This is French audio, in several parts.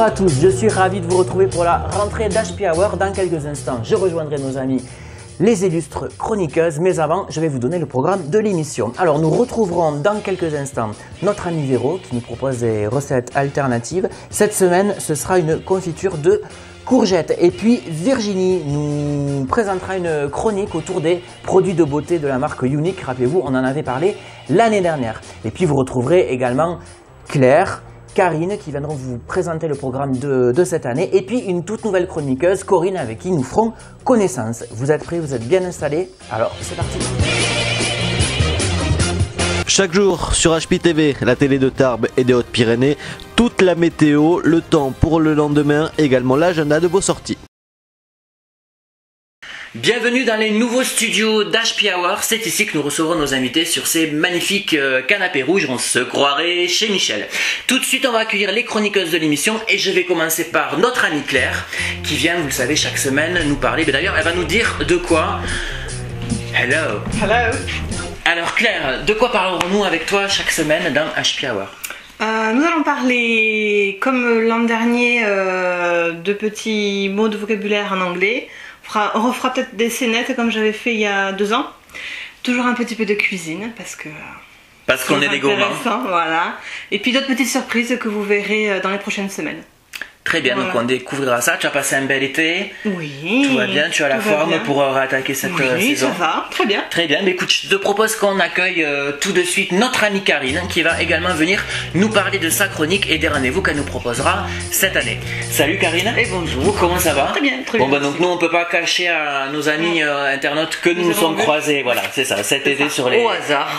à tous, je suis ravi de vous retrouver pour la rentrée d'HP Hour. Dans quelques instants, je rejoindrai nos amis les illustres chroniqueuses, mais avant, je vais vous donner le programme de l'émission. Alors, nous retrouverons dans quelques instants notre ami Véro qui nous propose des recettes alternatives. Cette semaine, ce sera une confiture de courgettes. Et puis, Virginie nous présentera une chronique autour des produits de beauté de la marque Unique. Rappelez-vous, on en avait parlé l'année dernière. Et puis, vous retrouverez également Claire, Karine qui viendront vous présenter le programme de cette année et puis une toute nouvelle chroniqueuse, Corinne, avec qui nous ferons connaissance. Vous êtes prêts, vous êtes bien installés? Alors c'est parti. Chaque jour sur HPTV, la télé de Tarbes et des Hautes-Pyrénées, toute la météo, le temps pour le lendemain, également l'agenda de vos sorties. Bienvenue dans les nouveaux studios d'HP Hour. C'est ici que nous recevrons nos invités sur ces magnifiques canapés rouges. On se croirait chez Michel. Tout de suite, on va accueillir les chroniqueuses de l'émission et je vais commencer par notre amie Claire qui vient, vous le savez, chaque semaine nous parler. Mais d'ailleurs, elle va nous dire de quoi. Hello. Hello. Alors Claire, de quoi parlerons-nous avec toi chaque semaine dans HP Hour? Nous allons parler, comme l'an dernier, de petits mots de vocabulaire en anglais. On refera peut-être des scénettes comme j'avais fait il y a 2 ans. Toujours un petit peu de cuisine parce qu'on est des gourmands. Voilà. Et puis d'autres petites surprises que vous verrez dans les prochaines semaines. Très bien, voilà. Donc on découvrira ça. Tu as passé un bel été. Oui. Tout va bien, tu as la forme pour attaquer cette saison. Oui, ça va, très bien. Très bien, mais écoute, je te propose qu'on accueille tout de suite notre amie Karine qui va également venir nous parler de sa chronique et des rendez-vous qu'elle nous proposera cette année. Salut Karine. Et bonjour. Comment ça va? Très bien, très bien. Bon bah donc nous on peut pas cacher à nos amis internautes que nous nous sommes croisés, voilà, c'est ça, cet été sur les...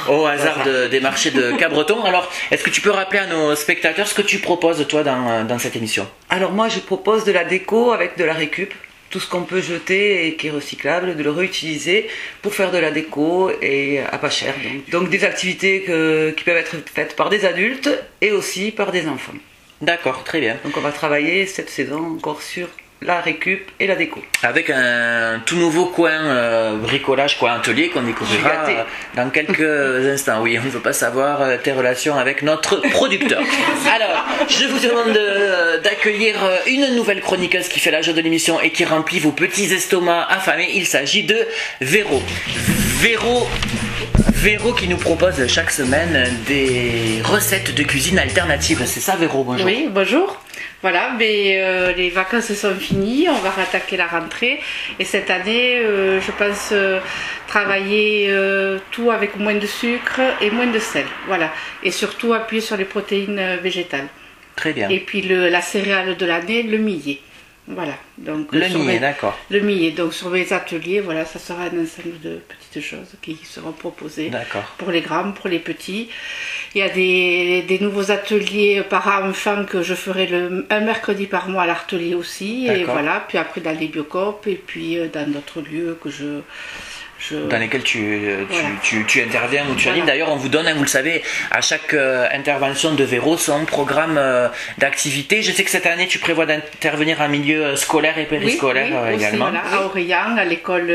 Au hasard des marchés de Cabreton. Alors, est-ce que tu peux rappeler à nos spectateurs ce que tu proposes toi dans cette émission? Alors moi je propose de la déco avec de la récup, tout ce qu'on peut jeter et qui est recyclable, de le réutiliser pour faire de la déco et à pas cher. Donc des activités qui peuvent être faites par des adultes et aussi par des enfants. D'accord, très bien. Donc on va travailler cette saison encore sur la récup et la déco. Avec un tout nouveau coin bricolage, coin atelier qu'on découvrira dans quelques instants. Oui, on ne veut pas savoir tes relations avec notre producteur. Alors, je vous demande d'accueillir une nouvelle chroniqueuse qui fait la joie de l'émission et qui remplit vos petits estomacs affamés. Il s'agit de Véro. Véro qui nous propose chaque semaine des recettes de cuisine alternatives. C'est ça Véro, bonjour. Oui, bonjour. Voilà, mais les vacances sont finies, on va rattaquer la rentrée et cette année, je pense travailler tout avec moins de sucre et moins de sel. Voilà, et surtout appuyer sur les protéines végétales. Très bien. Et puis la céréale de l'année, le millet. Voilà. Donc, le millet, d'accord. Le millet. Donc sur mes ateliers, voilà, ça sera un ensemble de petites choses qui seront proposées pour les grands, pour les petits. Il y a des nouveaux ateliers parents-enfants que je ferai un mercredi par mois à l'atelier aussi. Et voilà, puis après dans les Biocop et puis dans d'autres lieux que dans lesquels tu interviens ou tu animes. D'ailleurs, on vous donne, vous le savez, à chaque intervention de Véro, son programme d'activité. Je sais que cette année, tu prévois d'intervenir en milieu scolaire et périscolaire également. Aussi, voilà, à Aurillac, à l'école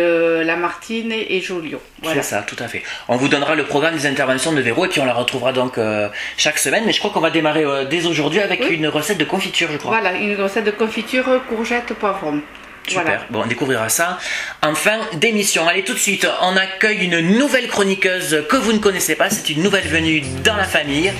Lamartine et Joliot. Voilà. C'est ça, tout à fait. On vous donnera le programme des interventions de Véro et puis on la retrouvera donc chaque semaine. Mais je crois qu'on va démarrer dès aujourd'hui avec une recette de confiture, je crois. Voilà, une recette de confiture courgette poivron. Super, voilà. Bon, on découvrira ça en fin d'émission. Allez, tout de suite, on accueille une nouvelle chroniqueuse que vous ne connaissez pas. C'est une nouvelle venue dans la famille.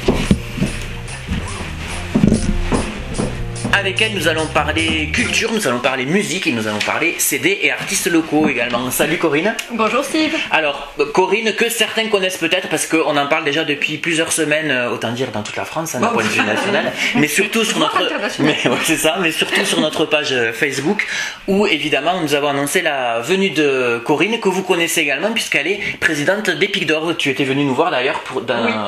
Avec elle, nous allons parler culture, nous allons parler musique et nous allons parler CD et artistes locaux également. Salut Corinne. Bonjour Steve. Alors, Corinne, que certains connaissent peut-être parce qu'on en parle déjà depuis plusieurs semaines, autant dire dans toute la France, d'un point de vue national, mais surtout sur notre... mais surtout sur notre page Facebook où évidemment nous avons annoncé la venue de Corinne que vous connaissez également puisqu'elle est présidente d'Epic d'Or. Tu étais venue nous voir d'ailleurs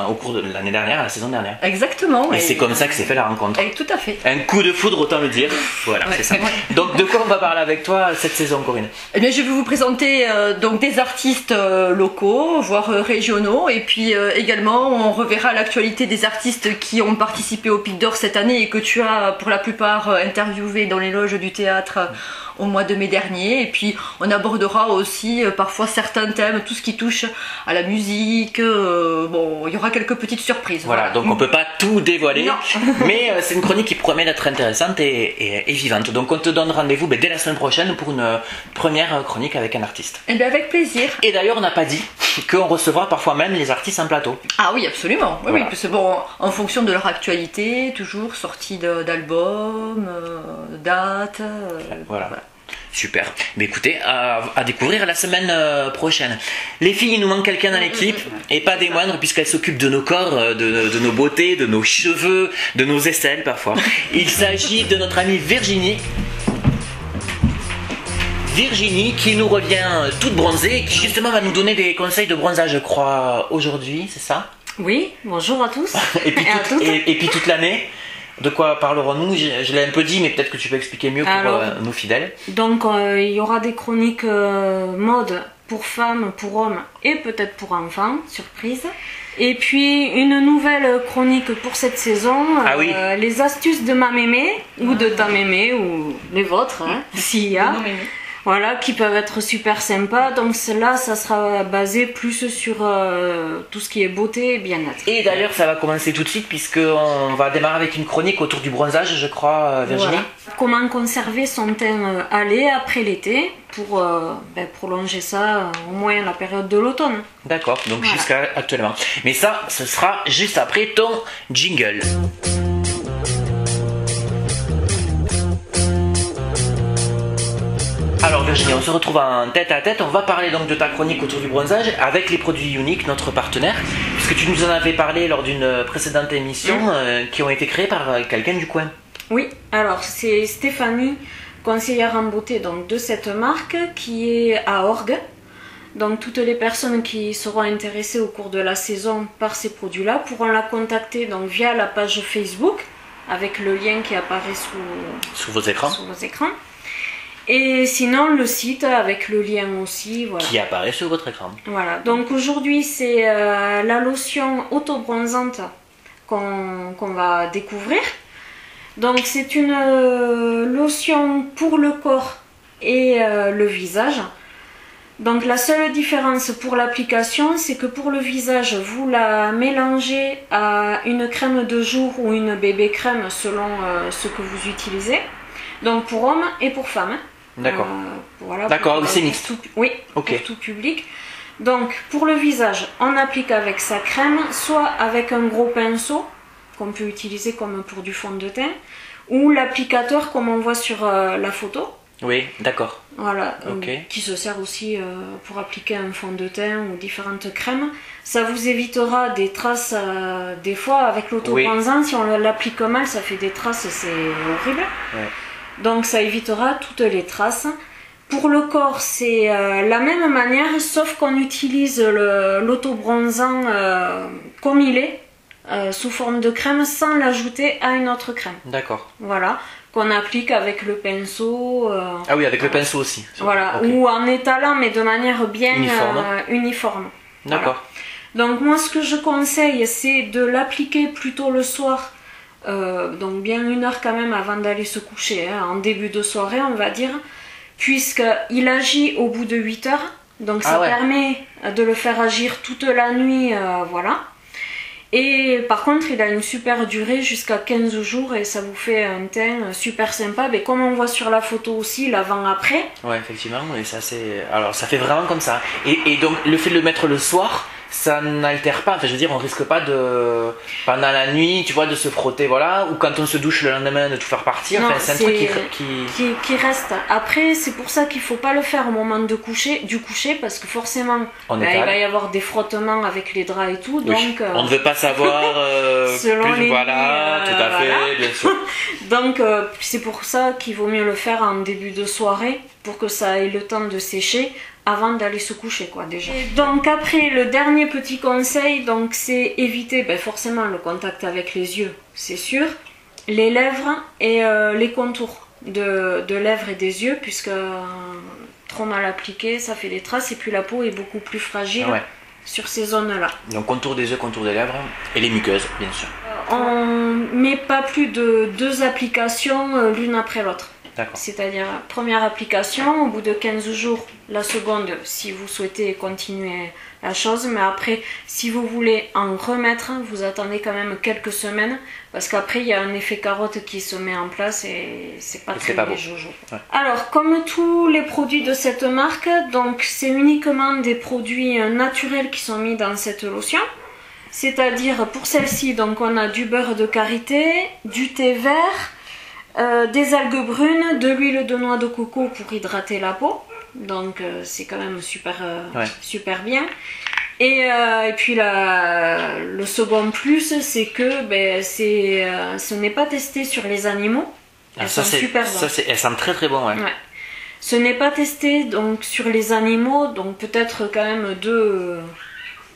au cours de l'année dernière, la saison dernière. Exactement. Et c'est comme ça que s'est fait la rencontre. Tout à fait. Un coup de foudre, autant le dire. Voilà, c'est ça. Donc de quoi on va parler avec toi cette saison, Corinne? Eh bien, je vais vous présenter donc des artistes locaux, voire régionaux, et puis également on reverra l'actualité des artistes qui ont participé au Pic d'Or cette année et que tu as pour la plupart interviewé dans les loges du théâtre au mois de mai dernier. Et puis on abordera aussi parfois certains thèmes, tout ce qui touche à la musique. Bon, il y aura quelques petites surprises. Voilà, donc on peut pas tout dévoiler, mais c'est une chronique qui promet d'être intéressante et vivante. Donc on te donne rendez-vous dès la semaine prochaine pour une première chronique avec un artiste. Et bien avec plaisir. Et d'ailleurs on n'a pas dit qu'on recevra parfois même les artistes en plateau. Ah oui, absolument. Oui, voilà. Oui, parce que bon, en fonction de leur actualité, toujours sortie d'albums, dates. Voilà. Super. Mais écoutez, à découvrir la semaine prochaine. Les filles, il nous manque quelqu'un dans l'équipe, et pas des moindres, puisqu'elles s'occupent de nos corps, de nos beautés, de nos cheveux, de nos aisselles parfois. Il s'agit de notre amie Virginie. Virginie qui nous revient toute bronzée et qui justement va nous donner des conseils de bronzage, je crois, aujourd'hui, c'est ça? Oui, bonjour à tous et puis toute l'année. De quoi parlerons-nous? Je l'ai un peu dit, mais peut-être que tu peux expliquer mieux pour nos fidèles. Donc il y aura des chroniques mode pour femmes, pour hommes et peut-être pour enfants, surprise. Et puis une nouvelle chronique pour cette saison, les astuces de ma mémé, ou de ta mémé, ou les vôtres, hein, s'il y a. Voilà, qui peuvent être super sympas. Donc là, ça sera basé plus sur tout ce qui est beauté et bien-être. Et d'ailleurs, ça va commencer tout de suite puisqu'on va démarrer avec une chronique autour du bronzage, je crois, Virginie. Voilà. Comment conserver son teint allé après l'été pour prolonger ça au moins la période de l'automne. D'accord, donc jusqu'à actuellement. Mais ça, ce sera juste après ton jingle. Alors Virginie, on se retrouve en tête à tête, on va parler donc de ta chronique autour du bronzage avec les produits Unique, notre partenaire, puisque tu nous en avais parlé lors d'une précédente émission qui ont été créés par quelqu'un du coin. Oui, alors c'est Stéphanie, conseillère en beauté donc, de cette marque qui est à Orgue. Donc toutes les personnes qui seront intéressées au cours de la saison par ces produits-là pourront la contacter donc, via la page Facebook avec le lien qui apparaît sous vos écrans. Et sinon le site avec le lien aussi. Voilà. Qui apparaît sur votre écran. Voilà, donc aujourd'hui c'est la lotion auto-bronzante qu'on va découvrir. Donc c'est une lotion pour le corps et le visage. Donc la seule différence pour l'application, c'est que pour le visage, vous la mélangez à une crème de jour ou une bébé crème selon ce que vous utilisez. Donc pour hommes et pour femmes. D'accord. Voilà, d'accord, c'est mixte. Oui, pour tout public. Donc pour le visage, on applique avec sa crème, soit avec un gros pinceau qu'on peut utiliser comme pour du fond de teint, ou l'applicateur comme on voit sur la photo. Oui, d'accord. Voilà, qui se sert aussi pour appliquer un fond de teint ou différentes crèmes. Ça vous évitera des traces, des fois avec l'auto-bronzant, si on l'applique mal, ça fait des traces, c'est horrible. Ouais. Donc ça évitera toutes les traces. Pour le corps, c'est la même manière, sauf qu'on utilise l'auto-bronzant comme il est, sous forme de crème, sans l'ajouter à une autre crème. D'accord. Voilà, qu'on applique avec le pinceau. Ah oui, avec le pinceau aussi. Voilà, ou en étalant, mais de manière bien uniforme. D'accord. Voilà. Donc moi, ce que je conseille, c'est de l'appliquer plutôt le soir. Donc bien 1 heure quand même avant d'aller se coucher, hein, en début de soirée on va dire, puisqu'il agit au bout de 8 heures, donc ça permet de le faire agir toute la nuit, voilà. Et par contre il a une super durée jusqu'à 15 jours et ça vous fait un teint super sympa, mais comme on voit sur la photo aussi, l'avant-après. Ouais, effectivement, et ça c'est... Alors ça fait vraiment comme ça. Et donc le fait de le mettre le soir, ça n'altère pas, enfin je veux dire on risque pas de pendant la nuit tu vois de se frotter, voilà, ou quand on se douche le lendemain de tout faire partir. Non, enfin, c'est un truc qui reste. Après c'est pour ça qu'il faut pas le faire au moment du coucher parce que forcément il va y avoir des frottements avec les draps et tout, donc on ne veut pas savoir selon plus, les voilà, nuits, tout à fait, voilà. bien sûr. Donc c'est pour ça qu'il vaut mieux le faire en début de soirée pour que ça ait le temps de sécher avant d'aller se coucher quoi déjà. Et donc après le dernier petit conseil, donc c'est éviter forcément le contact avec les yeux, c'est sûr, les lèvres et les contours de lèvres et des yeux, puisque trop mal appliqué ça fait des traces et puis la peau est beaucoup plus fragile sur ces zones là. Donc contour des yeux, contour des lèvres et les muqueuses bien sûr. On met pas plus de 2 applications l'une après l'autre. C'est-à-dire, première application, au bout de 15 jours, la seconde, si vous souhaitez continuer la chose. Mais après, si vous voulez en remettre, vous attendez quand même quelques semaines. Parce qu'après, il y a un effet carotte qui se met en place et c'est pas très beau. Jojo. Ouais. Alors, comme tous les produits de cette marque, donc c'est uniquement des produits naturels qui sont mis dans cette lotion. C'est-à-dire, pour celle-ci, donc on a du beurre de karité, du thé vert, des algues brunes, de l'huile de noix de coco pour hydrater la peau. Donc c'est quand même super, super bien. Et puis le second plus, c'est que ce n'est pas testé sur les animaux. Elles sont super bonnes. Elles sentent très très bon. Ouais. Ce n'est pas testé donc sur les animaux, donc peut-être quand même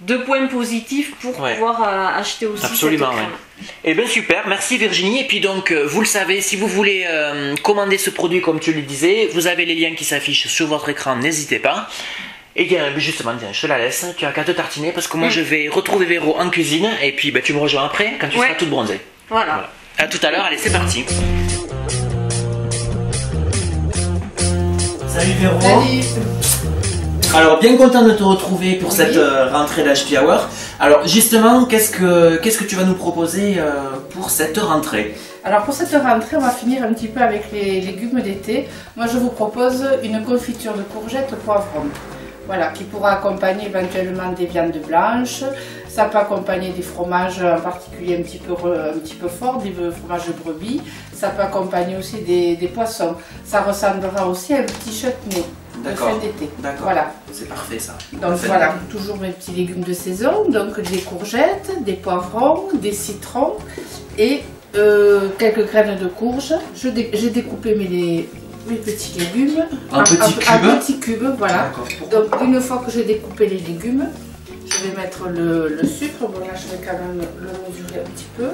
deux points positifs pour pouvoir acheter aussi. Absolument, cette crème. Eh bien super, merci Virginie. Et puis donc vous le savez, si vous voulez commander ce produit comme tu le disais, vous avez les liens qui s'affichent sur votre écran, n'hésitez pas. Et bien justement, je te la laisse, tu as qu'à te tartiner parce que moi je vais retrouver Véro en cuisine et puis tu me rejoins après quand tu seras toute bronzée. Voilà. À tout à l'heure, allez c'est parti. Salut Véro. Salut. Alors bien content de te retrouver pour cette rentrée d'HP Hour. Alors justement, qu'est-ce que tu vas nous proposer pour cette rentrée? Alors pour cette rentrée, on va finir un petit peu avec les légumes d'été. Moi je vous propose une confiture de courgettes poivron. Voilà, qui pourra accompagner éventuellement des viandes blanches. Ça peut accompagner des fromages en particulier un petit peu forts, des fromages de brebis. Ça peut accompagner aussi des poissons. Ça ressemblera aussi à un petit chutney. De fin d'été. D'accord. Voilà. C'est parfait ça. Donc voilà, toujours mes petits légumes de saison. Donc des courgettes, des poivrons, des citrons et quelques graines de courge. J'ai découpé mes petits légumes en petits cubes. Voilà. Donc une fois que j'ai découpé les légumes, je vais mettre le sucre. Bon là je vais quand même le mesurer un petit peu.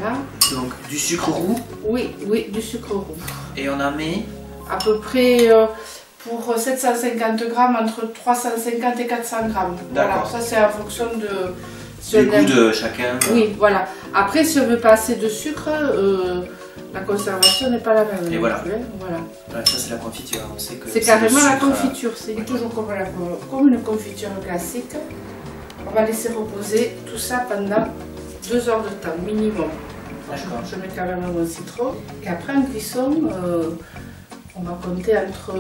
Voilà. Donc du sucre roux. Oui, du sucre roux. Et on en met à peu près pour 750 grammes, entre 350 et 400 grammes. Voilà, ça c'est en fonction du goût de chacun. Oui, voilà. Après, si on veut pas assez de sucre, la conservation n'est pas la même. Et voilà. Ça c'est la confiture. C'est carrément la confiture. C'est toujours comme une confiture classique. On va laisser reposer tout ça pendant 2 heures de temps minimum. Je mets quand même mon citron. Et après en cuisson, on va compter entre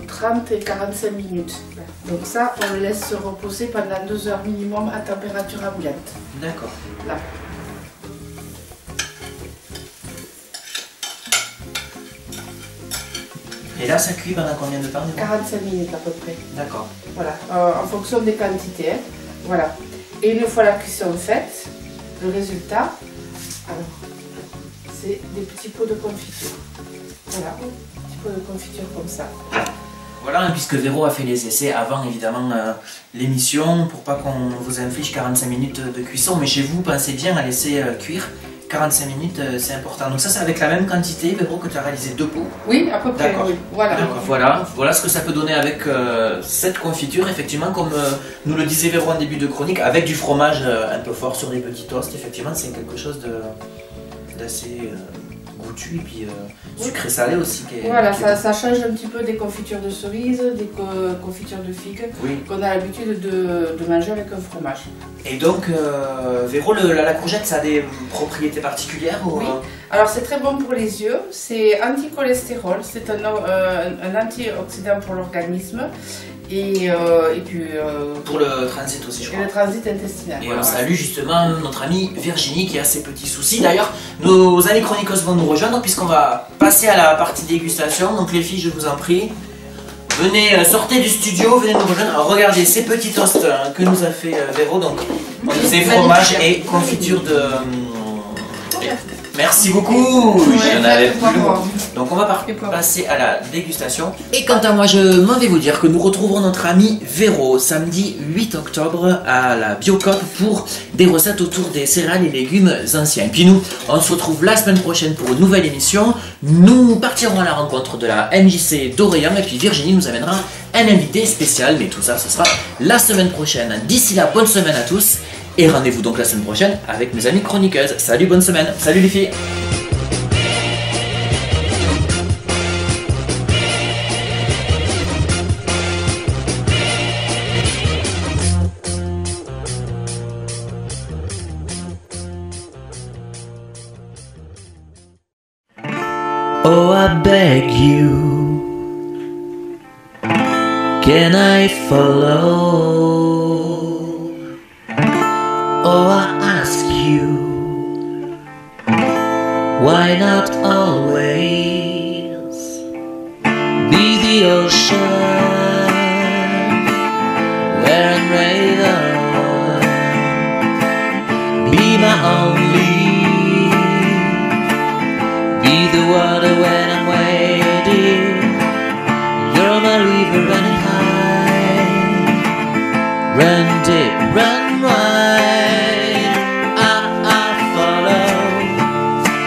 30 et 45 minutes. Donc ça, on le laisse se reposer pendant 2 heures minimum à température ambiante. D'accord. Là. Et là, ça cuit pendant combien de temps? 45 minutes à peu près. D'accord. Voilà, en fonction des quantités. Hein. Voilà. Et une fois la cuisson faite, le résultat, c'est des petits pots de confiture. Voilà. De confiture comme ça. Voilà, puisque Véro a fait les essais avant évidemment l'émission, pour pas qu'on vous inflige 45 minutes de cuisson, mais chez vous, pensez bien à laisser cuire 45 minutes, c'est important. Donc ça, c'est avec la même quantité, Véro, que tu as réalisé 2 pots? Oui, à peu près. D'accord. Oui. Voilà ce que ça peut donner avec cette confiture, effectivement, comme nous le disait Véro en début de chronique, avec du fromage un peu fort sur des petits toasts, effectivement, c'est quelque chose d'assez goûtu et puis sucré salé aussi. Voilà, ça change un petit peu des confitures de cerises, des confitures de figues qu'on a l'habitude de manger avec un fromage. Et donc, Véro, la courgette, ça a des propriétés particulières ou... Oui, alors c'est très bon pour les yeux, c'est anti-cholestérol, c'est un antioxydant pour l'organisme. Et puis pour le transit aussi, je crois. Et le transit intestinal. Et on salue justement notre amie Virginie qui a ses petits soucis. D'ailleurs, nos amis chroniqueuses vont nous rejoindre puisqu'on va passer à la partie dégustation. Donc les filles, je vous en prie, venez, sortez du studio, venez nous rejoindre. Alors regardez ces petits toasts que nous a fait Véro. Donc c'est fromage et confiture de... Merci beaucoup, j'en avais plus. Donc on va passer à la dégustation. Et quant à moi, je m'en vais vous dire que nous retrouverons notre ami Véro samedi 8 octobre à la Biocop pour des recettes autour des céréales et légumes anciens. Et puis nous, on se retrouve la semaine prochaine pour une nouvelle émission. Nous partirons à la rencontre de la MJC d'Orléans et puis Virginie nous amènera un invité spécial. Mais tout ça, ce sera la semaine prochaine. D'ici là, bonne semaine à tous. Et rendez-vous donc la semaine prochaine avec mes amis chroniqueuses. Salut, bonne semaine. Salut les filles. I beg you, can I follow? Oh, I ask you, why not always be the ocean where I'm raven? Be my only, be the water when I'm waiting. You're my river running high, run deep, run wide.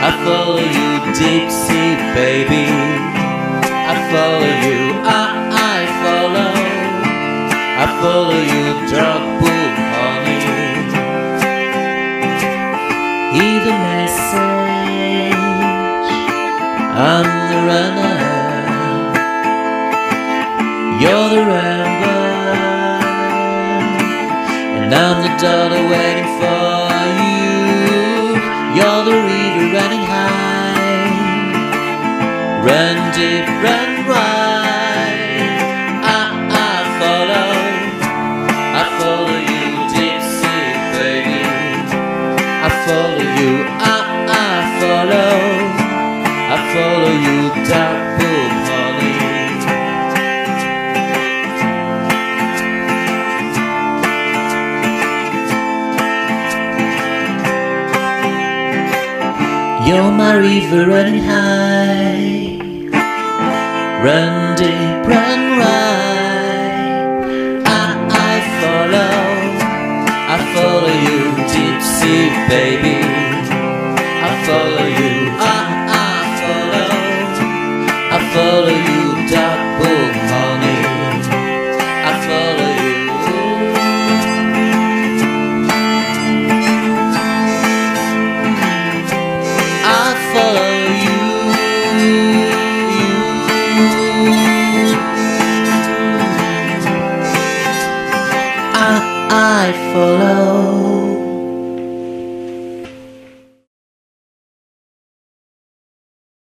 I follow you deep sea, baby. I follow you, I follow you, drop boom, honey. Hear the message, I'm the runner, you're the ramble, and I'm the daughter waiting for you. You're the river running high, run deep, run wide. I follow you deep sea, baby. I follow you, I follow you, dark boom, honey. You're my river running high, run deep, run wide. I follow you, deep sea, baby. I follow you, I follow you, dark book, honey. I follow you. I follow.